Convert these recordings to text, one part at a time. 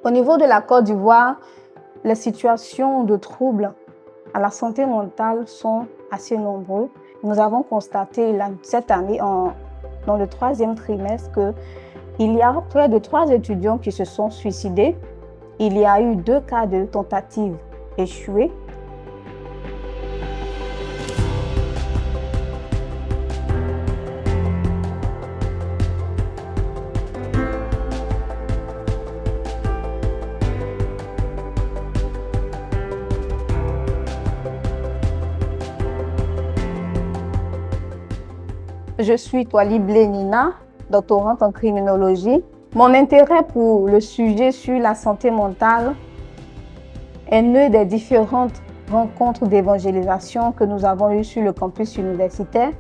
Au niveau de la Côte d'Ivoire, les situations de troubles à la santé mentale sont assez nombreuses. Nous avons constaté cette année, dans le 3e trimestre, qu'il y a près de 3 étudiants qui se sont suicidés. Il y a eu 2 cas de tentatives échouées. Je suis Twalib Lénina, doctorante en criminologie. Mon intérêt pour le sujet sur la santé mentale est né des différentes rencontres d'évangélisation que nous avons eues sur le campus universitaire.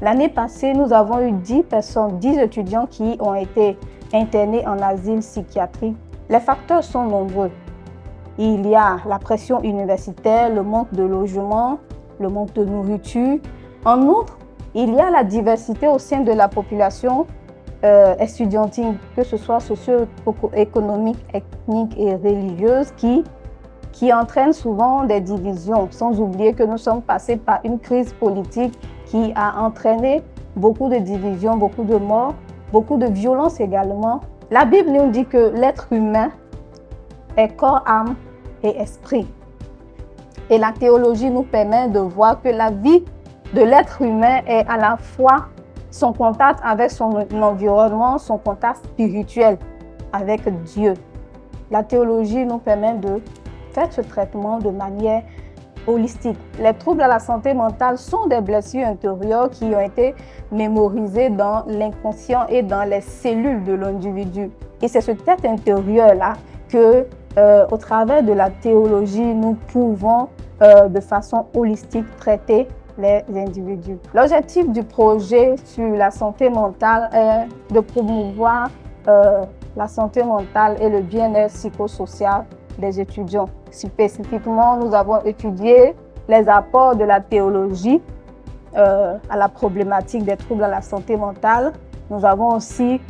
L'année passée, nous avons eu 10 étudiants qui ont été internés en asile psychiatrique. Les facteurs sont nombreux. Il y a la pression universitaire, le manque de logement, le manque de nourriture. En outre, il y a la diversité au sein de la population estudiantine, que ce soit socio-économique, ethnique et religieuse, qui entraîne souvent des divisions, sans oublier que nous sommes passés par une crise politique qui a entraîné beaucoup de divisions, beaucoup de morts, beaucoup de violences également. La Bible nous dit que l'être humain est corps, âme et esprit. Et la théologie nous permet de voir que la vie de l'être humain est à la fois son contact avec son environnement, son contact spirituel avec Dieu. La théologie nous permet de faire ce traitement de manière holistique. Les troubles à la santé mentale sont des blessures intérieures qui ont été mémorisées dans l'inconscient et dans les cellules de l'individu. Et c'est ce tête intérieur-là que, au travers de la théologie, nous pouvons de façon holistique traiter les individus. L'objectif du projet sur la santé mentale est de promouvoir la santé mentale et le bien-être psychosocial des étudiants. Spécifiquement, nous avons étudié les apports de la théologie à la problématique des troubles à la santé mentale. Nous avons aussi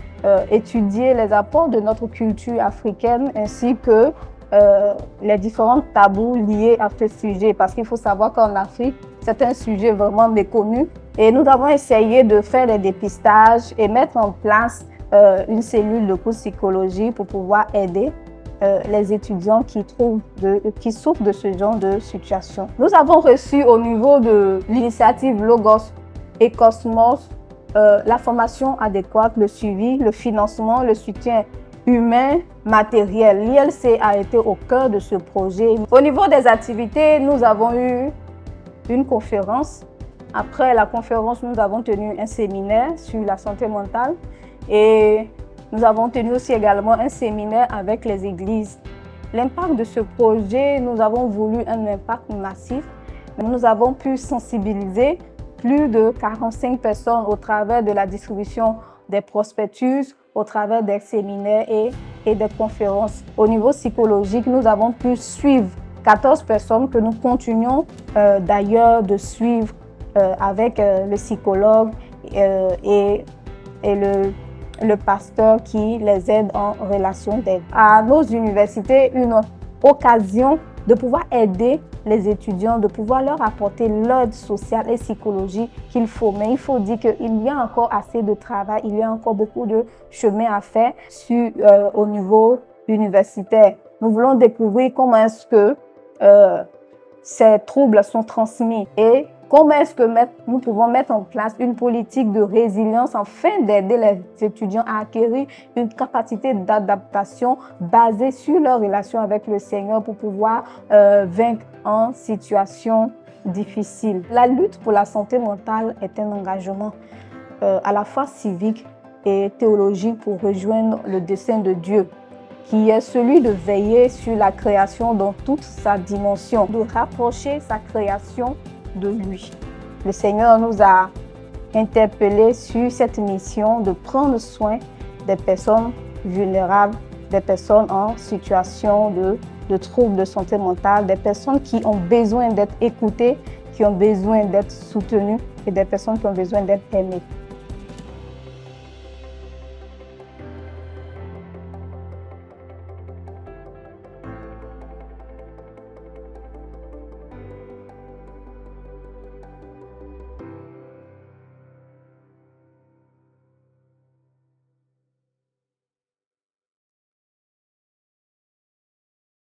étudié les apports de notre culture africaine ainsi que les différents tabous liés à ce sujet, parce qu'il faut savoir qu'en Afrique, c'est un sujet vraiment méconnu. Et nous avons essayé de faire des dépistages et mettre en place une cellule de cours psychologie pour pouvoir aider les étudiants qui souffrent de ce genre de situation. Nous avons reçu au niveau de l'initiative Logos et Cosmos la formation adéquate, le suivi, le financement, le soutien humain, matériel. L'ILC a été au cœur de ce projet. Au niveau des activités, nous avons eu une conférence. Après la conférence, nous avons tenu un séminaire sur la santé mentale et nous avons tenu aussi également un séminaire avec les églises. L'impact de ce projet, nous avons voulu un impact massif. Nous avons pu sensibiliser plus de 45 personnes au travers de la distribution des prospectus, au travers des séminaires et des conférences. Au niveau psychologique, nous avons pu suivre 14 personnes que nous continuons d'ailleurs de suivre avec le psychologue et le pasteur qui les aide en relation d'aide. À nos universités, une occasion de pouvoir aider les étudiants, de pouvoir leur apporter l'aide sociale et psychologique qu'il faut. Mais il faut dire qu'il y a encore assez de travail, il y a encore beaucoup de chemin à faire au niveau universitaire. Nous voulons découvrir comment est-ce que ces troubles sont transmis et comment est-ce que nous pouvons mettre en place une politique de résilience afin d'aider les étudiants à acquérir une capacité d'adaptation basée sur leur relation avec le Seigneur pour pouvoir vaincre en situation difficile. La lutte pour la santé mentale est un engagement à la fois civique et théologique pour rejoindre le dessein de Dieu, qui est celui de veiller sur la création dans toute sa dimension, de rapprocher sa création de lui. Le Seigneur nous a interpellés sur cette mission de prendre soin des personnes vulnérables, des personnes en situation de troubles de santé mentale, des personnes qui ont besoin d'être écoutées, qui ont besoin d'être soutenues et des personnes qui ont besoin d'être aimées.